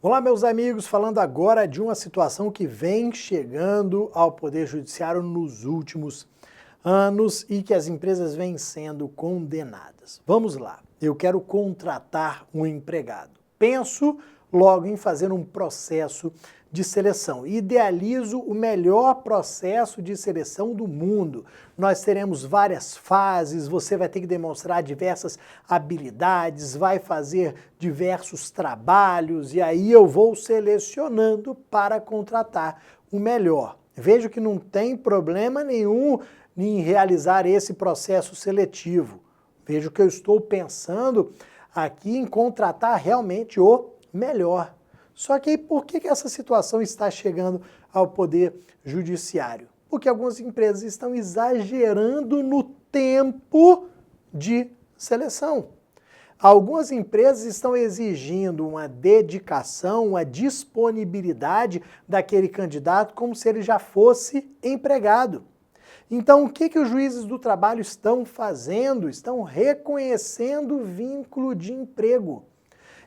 Olá, meus amigos, falando agora de uma situação que vem chegando ao Poder Judiciário nos últimos anos e que as empresas vêm sendo condenadas. Vamos lá, eu quero contratar um empregado. Penso logo em fazer um processo de seleção. Idealizo o melhor processo de seleção do mundo. Nós teremos várias fases, você vai ter que demonstrar diversas habilidades, vai fazer diversos trabalhos e aí eu vou selecionando para contratar o melhor. Vejo que não tem problema nenhum em realizar esse processo seletivo. Vejo que eu estou pensando aqui em contratar realmente o melhor. Só que aí, por que essa situação está chegando ao Poder Judiciário? Porque algumas empresas estão exagerando no tempo de seleção. Algumas empresas estão exigindo uma dedicação, uma disponibilidade daquele candidato como se ele já fosse empregado. Então, o que os juízes do trabalho estão fazendo? Estão reconhecendo o vínculo de emprego.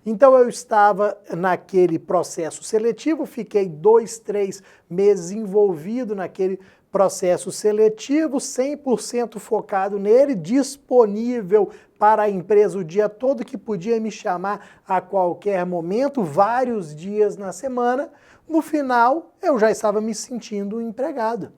Então eu estava naquele processo seletivo, fiquei 2, 3 meses envolvido naquele processo seletivo, 100% focado nele, disponível para a empresa o dia todo, que podia me chamar a qualquer momento, vários dias na semana. No final, eu já estava me sentindo empregado.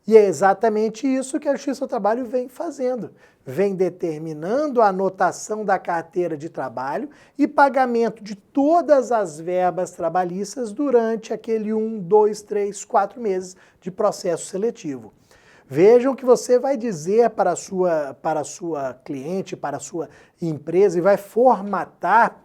E é exatamente isso que a Justiça do Trabalho vem fazendo. Vem determinando a anotação da carteira de trabalho e pagamento de todas as verbas trabalhistas durante aquele 1, 2, 3, 4 meses de processo seletivo. Vejam que você vai dizer para a sua cliente, para a sua empresa e vai formatar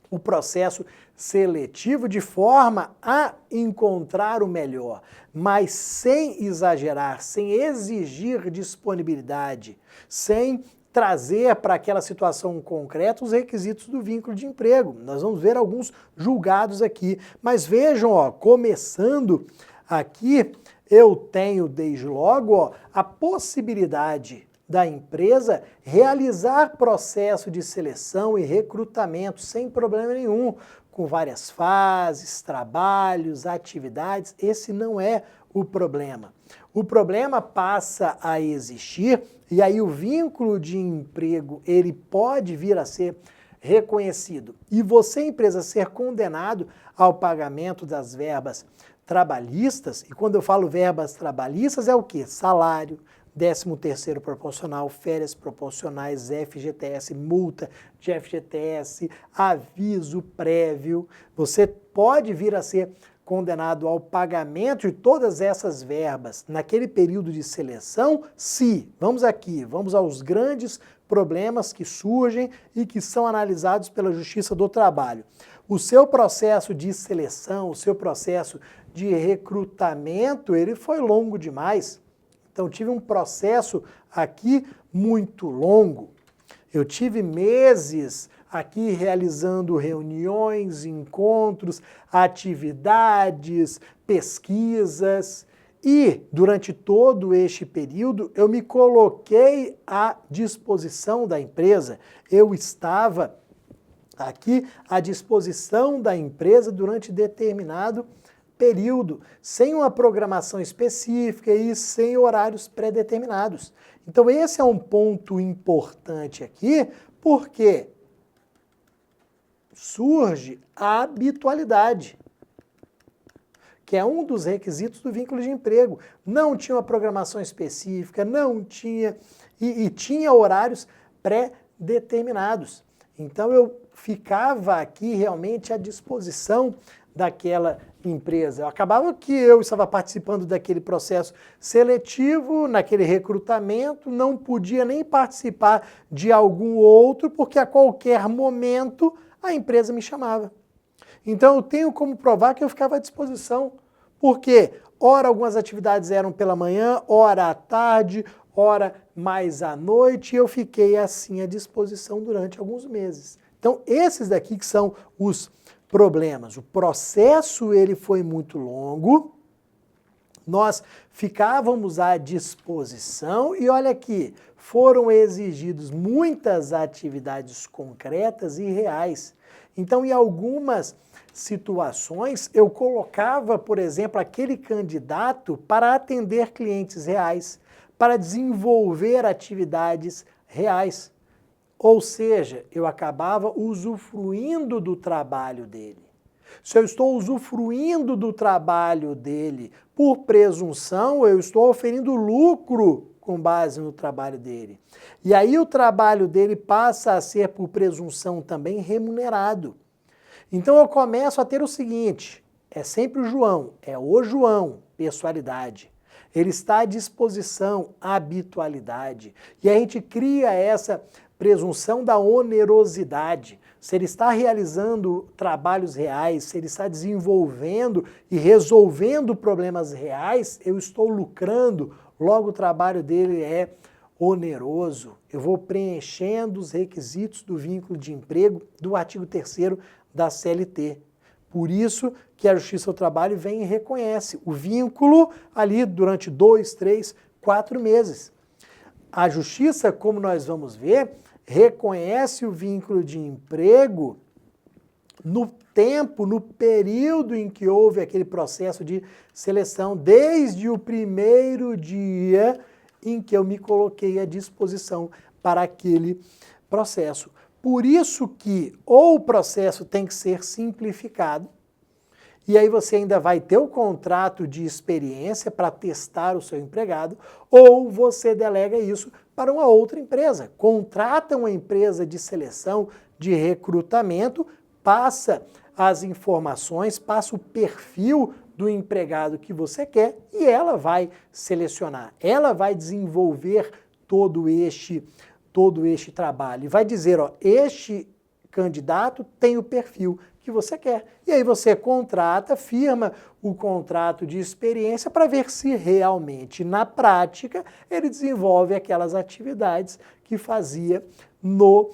o processo seletivo de forma a encontrar o melhor, mas sem exagerar, sem exigir disponibilidade, sem trazer para aquela situação concreta os requisitos do vínculo de emprego. Nós vamos ver alguns julgados aqui, mas vejam, ó, começando aqui, eu tenho desde logo a possibilidade da empresa realizar processo de seleção e recrutamento sem problema nenhum, com várias fases, trabalhos, atividades. Esse não é o problema. O problema passa a existir e aí o vínculo de emprego ele pode vir a ser reconhecido e você, empresa, ser condenado ao pagamento das verbas trabalhistas. E quando eu falo verbas trabalhistas é o quê? Salário, 13º proporcional, férias proporcionais, FGTS, multa de FGTS, aviso prévio. Você pode vir a ser condenado ao pagamento de todas essas verbas naquele período de seleção, se, vamos aos grandes problemas que surgem e que são analisados pela Justiça do Trabalho. O seu processo de seleção, o seu processo de recrutamento, ele foi longo demais. Então, tive um processo aqui muito longo. Eu tive meses aqui realizando reuniões, encontros, atividades, pesquisas. E, durante todo este período, eu me coloquei à disposição da empresa. Eu estava aqui à disposição da empresa durante determinado período, sem uma programação específica e sem horários pré-determinados. Então esse é um ponto importante aqui, porque surge a habitualidade, que é um dos requisitos do vínculo de emprego. Não tinha uma programação específica, não tinha, e tinha horários pré-determinados. Então eu ficava aqui realmente à disposição daquela empresa. Acabava que eu estava participando daquele processo seletivo, naquele recrutamento, não podia nem participar de algum outro, porque a qualquer momento a empresa me chamava. Então eu tenho como provar que eu ficava à disposição, porque ora algumas atividades eram pela manhã, ora à tarde, ora mais à noite, e eu fiquei assim à disposição durante alguns meses. Então esses daqui que são os problemas. O processo ele foi muito longo, Nós ficávamos à disposição e olha aqui, foram exigidas muitas atividades concretas e reais. Então, em algumas situações, eu colocava, por exemplo, aquele candidato para atender clientes reais, para desenvolver atividades reais. Ou seja, eu acabava usufruindo do trabalho dele. Se eu estou usufruindo do trabalho dele por presunção, eu estou oferindo lucro com base no trabalho dele. E aí o trabalho dele passa a ser, por presunção, também remunerado. Então eu começo a ter o seguinte, é sempre o João, pessoalidade. Ele está à disposição, habitualidade. E a gente cria essa presunção da onerosidade. Se ele está realizando trabalhos reais, se ele está desenvolvendo e resolvendo problemas reais, eu estou lucrando, logo o trabalho dele é oneroso. Eu vou preenchendo os requisitos do vínculo de emprego do artigo 3º da CLT. Por isso que a Justiça do Trabalho vem e reconhece o vínculo ali durante 2, 3, 4 meses. A Justiça, como nós vamos ver, reconhece o vínculo de emprego no tempo, no período em que houve aquele processo de seleção, desde o primeiro dia em que eu me coloquei à disposição para aquele processo. Por isso que ou o processo tem que ser simplificado, e aí você ainda vai ter o contrato de experiência para testar o seu empregado, ou você delega isso para uma outra empresa. Contrata uma empresa de seleção, de recrutamento, passa as informações, passa o perfil do empregado que você quer e ela vai selecionar. Ela vai desenvolver todo este trabalho e vai dizer, ó, este candidato tem o perfil que você quer. E aí você contrata, firma o contrato de experiência para ver se realmente, na prática, ele desenvolve aquelas atividades que fazia no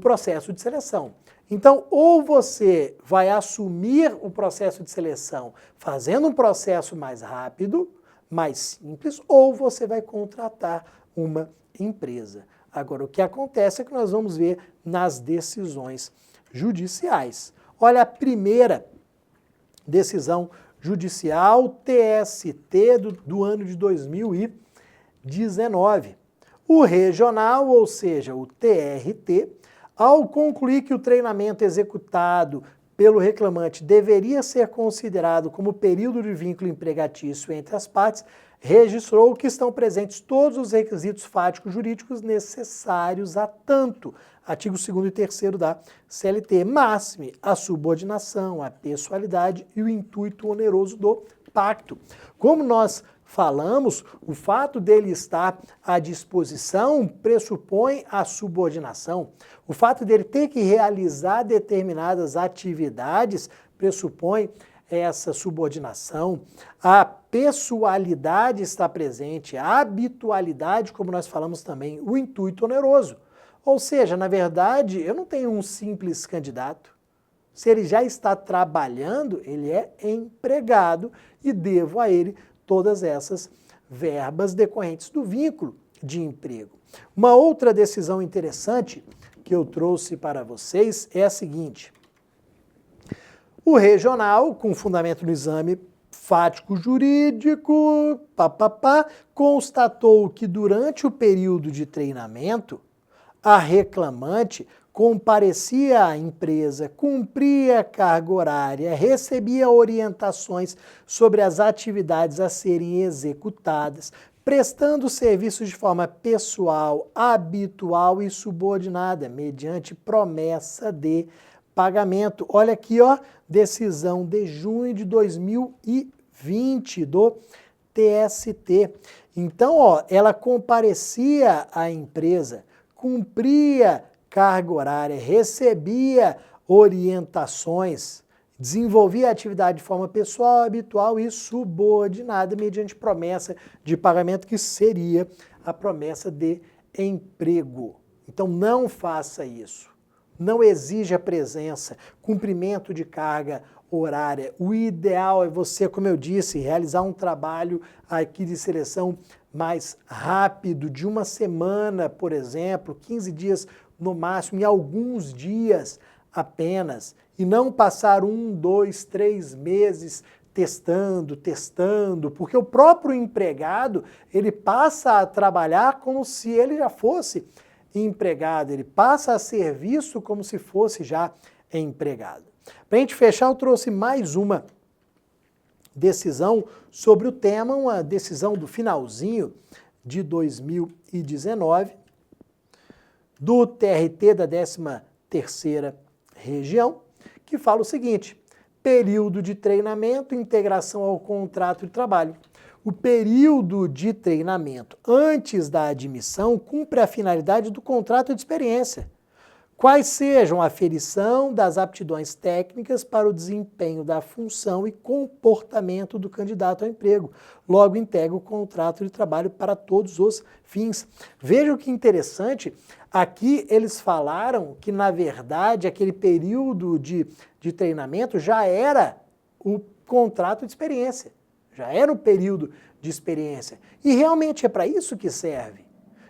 processo de seleção. Então, ou você vai assumir o processo de seleção fazendo um processo mais rápido, mais simples, ou você vai contratar uma empresa. Agora, o que acontece é que nós vamos ver nas decisões judiciais. Olha a primeira decisão judicial TST do ano de 2019. O regional, ou seja, o TRT, ao concluir que o treinamento executado pelo reclamante deveria ser considerado como período de vínculo empregatício entre as partes, registrou que estão presentes todos os requisitos fáticos jurídicos necessários a tanto, artigo 2º e 3º da CLT, máxime a subordinação, a pessoalidade e o intuito oneroso do pacto. Como nós falamos, o fato dele estar à disposição pressupõe a subordinação. O fato dele ter que realizar determinadas atividades pressupõe essa subordinação. A pessoalidade está presente, a habitualidade, como nós falamos também, o intuito oneroso. Ou seja, na verdade, eu não tenho um simples candidato. Se ele já está trabalhando, ele é empregado e devo a ele todas essas verbas decorrentes do vínculo de emprego. Uma outra decisão interessante que eu trouxe para vocês é a seguinte. O regional, com fundamento no exame fático jurídico, constatou que durante o período de treinamento, a reclamante comparecia à empresa, cumpria a carga horária, recebia orientações sobre as atividades a serem executadas, prestando serviços de forma pessoal, habitual e subordinada, mediante promessa de pagamento. Olha aqui, ó, decisão de junho de 2020 do TST. Então, ó, ela comparecia à empresa, cumpria carga horária, recebia orientações, desenvolvia a atividade de forma pessoal, habitual e subordinada mediante promessa de pagamento, que seria a promessa de emprego. Então não faça isso. não exige a presença, cumprimento de carga horária. O ideal é você, como eu disse, realizar um trabalho aqui de seleção mais rápido, de uma semana, por exemplo, 15 dias no máximo, e alguns dias apenas, e não passar 1, 2, 3 meses testando, porque o próprio empregado, ele passa a trabalhar como se ele já fosse empregado, ele passa a ser visto como se fosse já empregado. Para a gente fechar, eu trouxe mais uma decisão sobre o tema, uma decisão do finalzinho de 2019, do TRT da 13ª Região, que fala o seguinte: período de treinamento e integração ao contrato de trabalho. O período de treinamento antes da admissão cumpre a finalidade do contrato de experiência, quais sejam a aferição das aptidões técnicas para o desempenho da função e comportamento do candidato ao emprego. Logo, integra o contrato de trabalho para todos os fins. Vejam que interessante, aqui eles falaram que, na verdade, aquele período de treinamento já era o contrato de experiência, já era o período de experiência. E realmente é para isso que serve.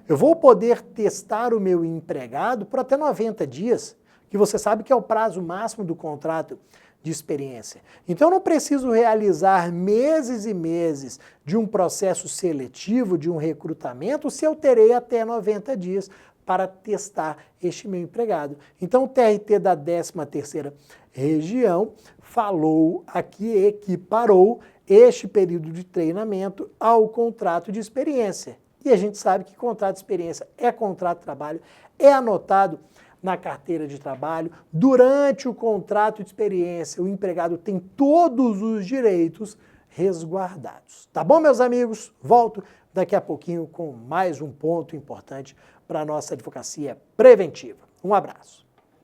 Eu vou poder testar o meu empregado por até 90 dias, que você sabe que é o prazo máximo do contrato de experiência. Então eu não preciso realizar meses e meses de um processo seletivo, de um recrutamento, se eu terei até 90 dias para testar este meu empregado. Então o TRT da 13ª Região falou aqui, equiparou este período de treinamento ao contrato de experiência. E a gente sabe que contrato de experiência é contrato de trabalho, é anotado na carteira de trabalho. Durante o contrato de experiência, o empregado tem todos os direitos resguardados. Tá bom, meus amigos? Volto daqui a pouquinho com mais um ponto importante para a nossa advocacia preventiva. Um abraço.